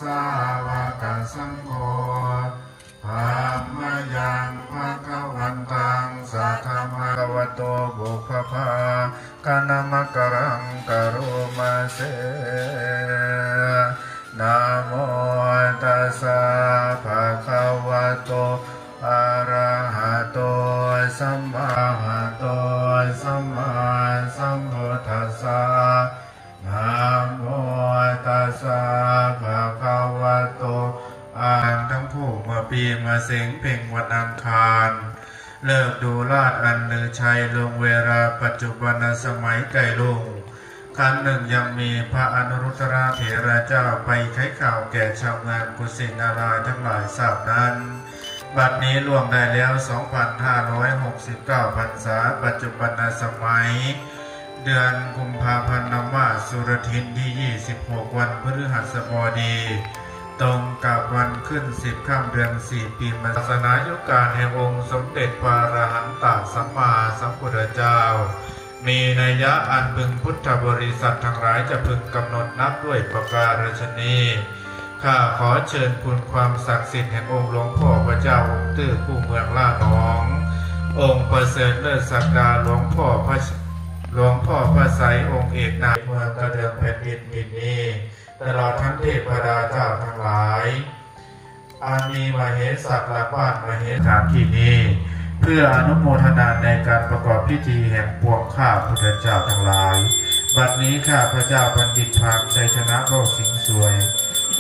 สาวกสังโฆธรรมยังภะคะวันตังสัทธะภะคะวะโตบุพพากานะมะกะรังกะโรมาเสนะโมตัสสะภะคะวะโตอะระหะโตสัมมาสัมพุทธัสสะนะโมตัสสะภะคะวะโตอ่านทั้งผู้มาปีมาเสงเพ่งวันอังคารเลิกดูลาดอันลือชัยลงเวลาปัจจุบันสมัยไก่ลุงครั้งหนึ่งยังมีพระอนุรุตตรเถระเจ้าไปไขข่าวแก่ชาวงานกุสินาราทั้งหลายทราบนั้นบัดนี้ล่วงได้แล้ว 2,569 พรรษาปัจจุบันสมัยเดือนกุมภาพันธ์นมาสุรทินที่ 26 วันพฤหัสบดีตรงกับวันขึ้น10 ค่ำเดือน 4 ปีมะศาสนายุคการแห่งองค์สมเด็จพระอรหันตสัมมาสัมพุทธเจ้ามีนัยยะอันพึงพุทธบริษัททั้งหลายจะพึงกำหนดนับด้วยประการฉนี้ข้าขอเชิญคุณความศักดิ์สิทธิ์แห่งองค์หลวงพ่อพระเจ้าองค์ตื้อผู้เมืองล่าหนององค์ประเสริฐเลิศศักดาหลวงพ่อพระไสยองค์เอกนายเมืองกระเดืองแผ่นดินนี้ตลอดทั้งเทพดาเจ้าทั้งหลายอามีมเหสักหลักบ้านมเหฐานที่นี้เพื่ออนุโมทนาในการประกอบพิธีแห่งปวงข้าพุทธเจ้าทั้งหลายบัดนี้ข้าพระเจ้าบัณฑิตพามชัยชนะโลกสิงห์สวย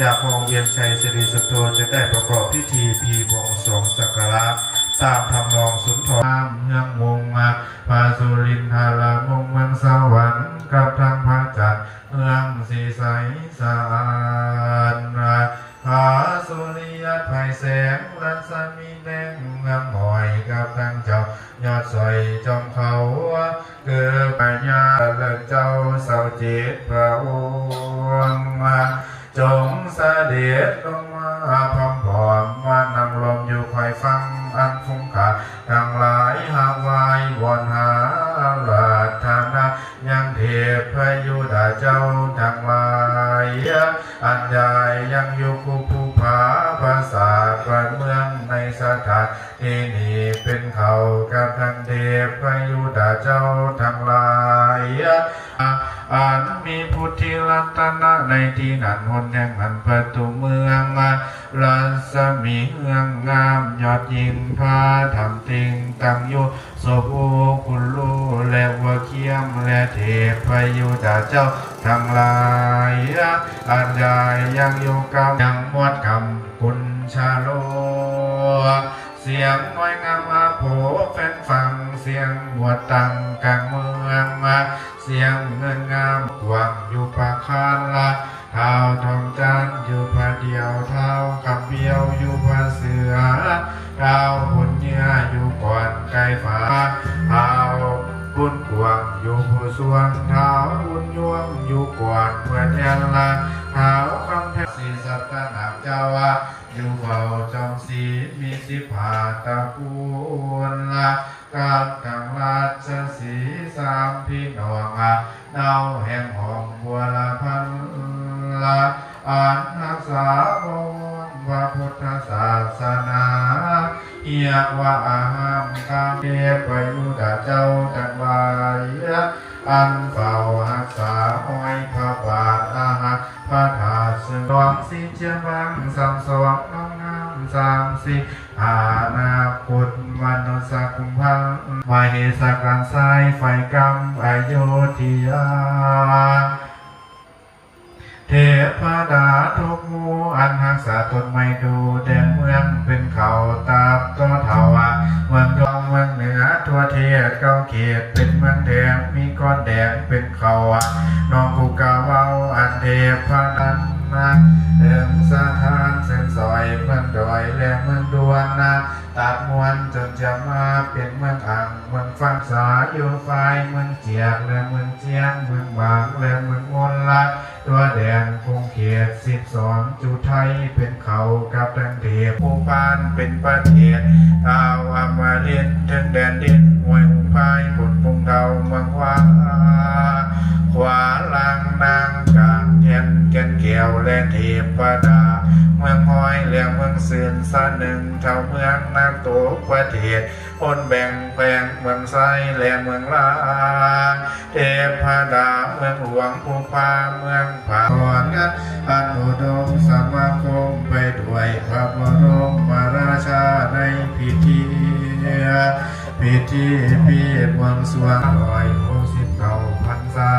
จากวงเวียนชัยสิริสุทโธจะได้ประกอบพิธีพีบวงสรวงสักการะตามทำนองสุนทรเมืองวงมาพาสุรินทรามงเมืองสวรรค์กับทางพระจันทร์เมืองสีใสสะอาดผาสุริยะไผ่แสงรัศมีแดงเมืองหอยกับทางเจ้ายอดสอยจอมเขาเกิดปัญญาและเจ้าเสาจิตพระองค์จงเสด็จลงมาพร้อมพร้อมว่านำลมอยู่คอยฟังอันฟุ้งขาทั้งหลายหาวายวอนหาลาธนายังเทพพยุดาเจ้าทั้งหลายอันใหญ่ยังอยู่คู่ภูผาภาษาเมืองในสถานที่นี้เป็นเขากับทั้งเทพพยุดาเจ้าทั้งหลายอันมีพุทธิรัตนะในที่นั้นหนแห่งอันประตูเมืองรัศมีเฮืองงามยอดยิ่งพาทำติงตั้งอยู่โสภูคุณลูและวัวเคียมและเทพพยุดาเจ้าทั้งหลายอันใหญ่ยังอยู่กับยังมวดคำคุณชาโลเสียงน้อยงามมาโผแฟนฟังเสียงหมวดตังกลางเมืองเสียงเงินงามกว่างอยู่ปากคานละเท้าทองจันอยู่พาเดียวเท้ากับเบี้ยวอยู่พาเสือเท้าหุ่นเนื้ออยู่ก่อนไก่ฝาเท้าบุญกวางอยู่ผู้สวงเท้าบุญยวงอยู่ก่อนเพื่อนยันละเท้าคำแทนสีสัตนาเจ้าอยู่เฝ้าจอมสีมี15 ตระกูลกับทางราชสี3 พี่น้องดาวแห่งหอมบัวละพันอันรักษาบนพระพุทธศาสนาเอียกว่าอาหามกามเทพยุดาเจ้าทั้งหลายอันเฝ้ารักษาอ้อยพระบาทพระธาตุซึ่งดวงสีเชียงบังสามสองน้องงาม30อาณาพุทธมนุสกุมพังวายเหสกันไซไฟกรรมอโยธยาเทพดาทุกหมู่อันหักษาตนไม่ดูแดนเมืองเป็นเขาตาบก็เถาเมืองดองเมืองเหนือทั่วเทศเก้าเขตเป็นเมืองแดงมีก้อนแดงเป็นเขาน้องภูกาเว้าอันเทพนันถึงสถานเส้นซอยเมืองดอยและเมืองดวนตัดมวลจนจะมาเป็นเมืองอ่างเมืองฟังสาอยู่ไฟเมืองเจียกและเมืองเจียงเมืองบางและเมืองมนละตัวแดนคงเขต12 จุไทยเป็นเขากับดังเทพภูพานเป็นประเทศท้าวอมฤตถึงแดนดินห้วยหุบพายบนภูเขาเมืองว่าขวาล่างนางกลางแก่นแก้วและเทพดา เมืองหอยเหลียงเมืองเสือนซาหนึ่งชาวเมืองน้ำโตประเทศพ้นแบ่งแปลงเมืองไซแหลเมืองลาเทพดาเมืองหลวงภูพาเมืองผาอ่อนอันอุดมสมาคมไปด้วยพระบรมราชาในพิธีพี่เมืองสวง169 พรรษา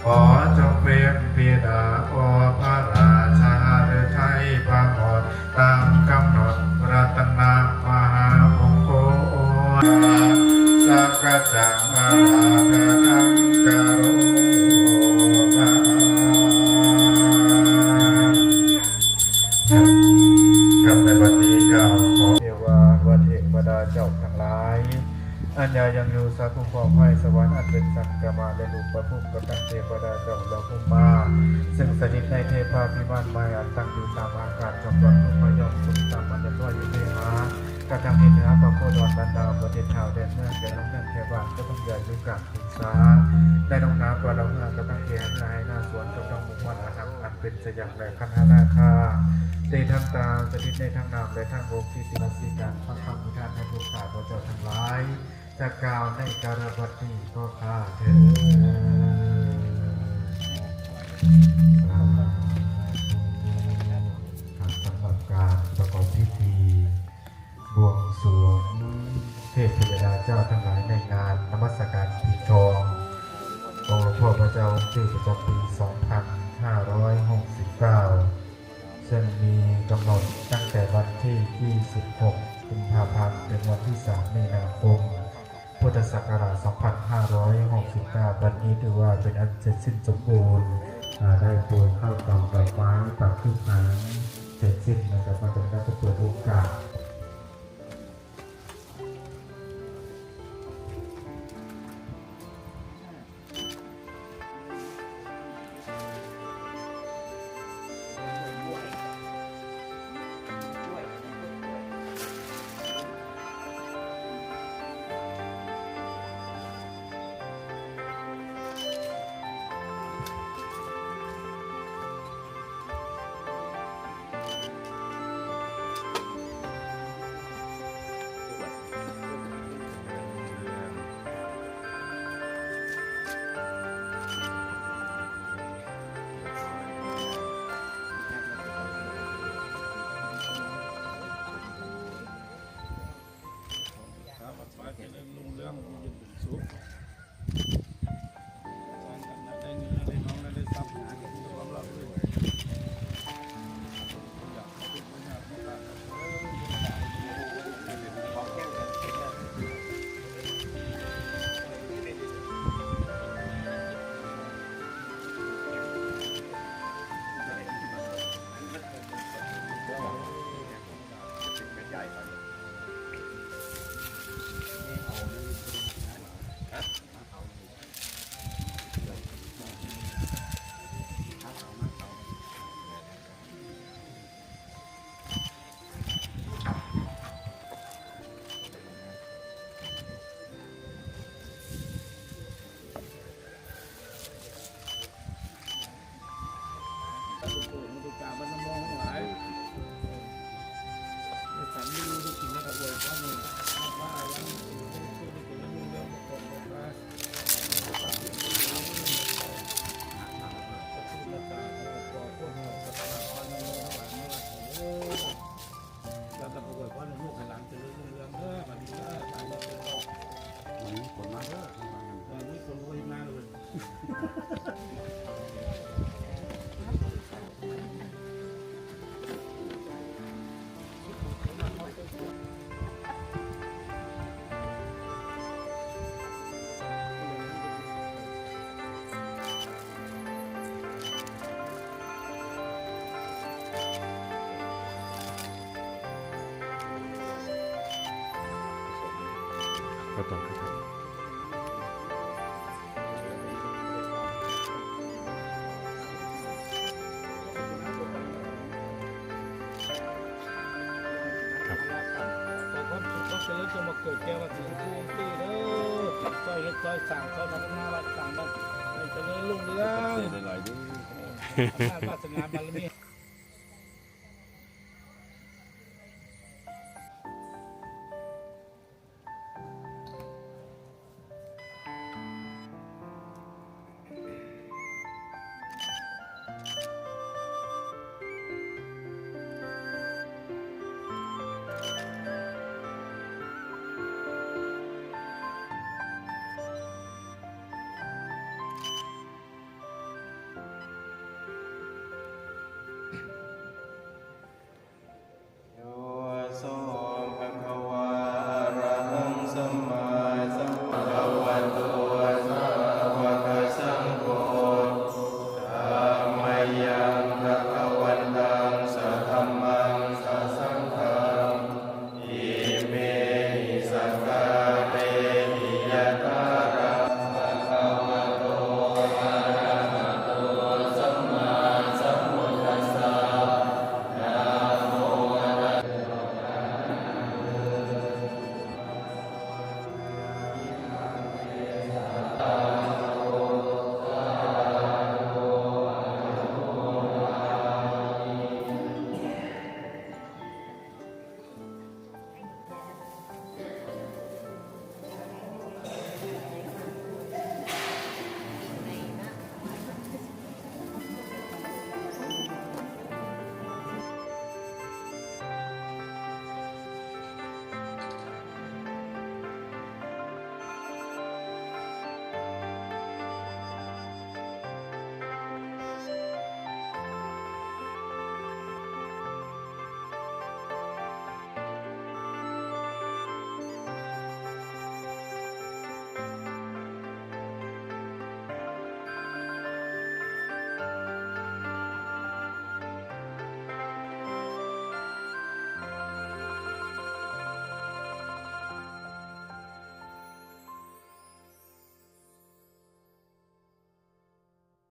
ขอจงเป็นบิดาโอพระราชาหรือไทยประหมดตามกำหนดรัตนมหามงคลสักกะจังอาลาภะทังกะโรภะกับในวันนี้กล่าวขอเทวาวัดเอกวดาเจ้าทั้งหลายอันยายังอยู่สักคุ้มครองให้สวรรค์อันเป็นสังกมาและลูกประพุ่มกับตังเทวดาเจ้าเราพุ่มมาซึ่งสถิตในเทพาพิมานมายอันตั้งอยู่ตามอากาศจอมวัดทุกพยอมสุขตามอันจะพ่ออยู่เทหากระทำเหตุเหนือพระโคดอนบรรดาประเทศชาวแดนเมืองแก่น้องนั่นเทวาก็ต้องใหญ่ด้วยกันศึกษาได้น้องน้ำตัวเราเมืองก็ตั้งเทียนนายหน้าสวนก็ต้องมุ่งมั่นอาหารอันเป็นสยามและคันธนาคาเตทั้งตาสถิตในทั้งนามและทั้งโลกที่สิลสิการพระคำมุทานในภูเขาพระเจ้าทั้งหลายจะกล่าวในการบัดนี้ก็ข้าเถิดสำหรับการประกอบพิธีบวงสรวงเทพธิดาเจ้าทั้งหลายในงานนมัสการปีทององค์หลวงพ่อพระเจ้าชื่อประจำปี 2569 ซึ่งมีกำหนดตั้งแต่วันที่ 26 กุมภาพันธ์ถึงวันที่ 3 มีนาคม พุทธศักราช 2569 วันนี้ถือว่าเป็นอันเสร็จสิ้นสมบูรณ์ได้ปลูกข้าวกล่องดอกไม้ปักขึ้นมาเสร็จสิ้นนะครับมาจากนั้นจะเปิดโอกาสก็ต้องครับจะเริ่มจะมาเกิดแก้วถึงผู้ที่เด้อซอยเล็กซอยสั่งซอยมาหน้าวัดสั่งบ้านจะเริ่มรุ่งเรืองวาสนาบารมี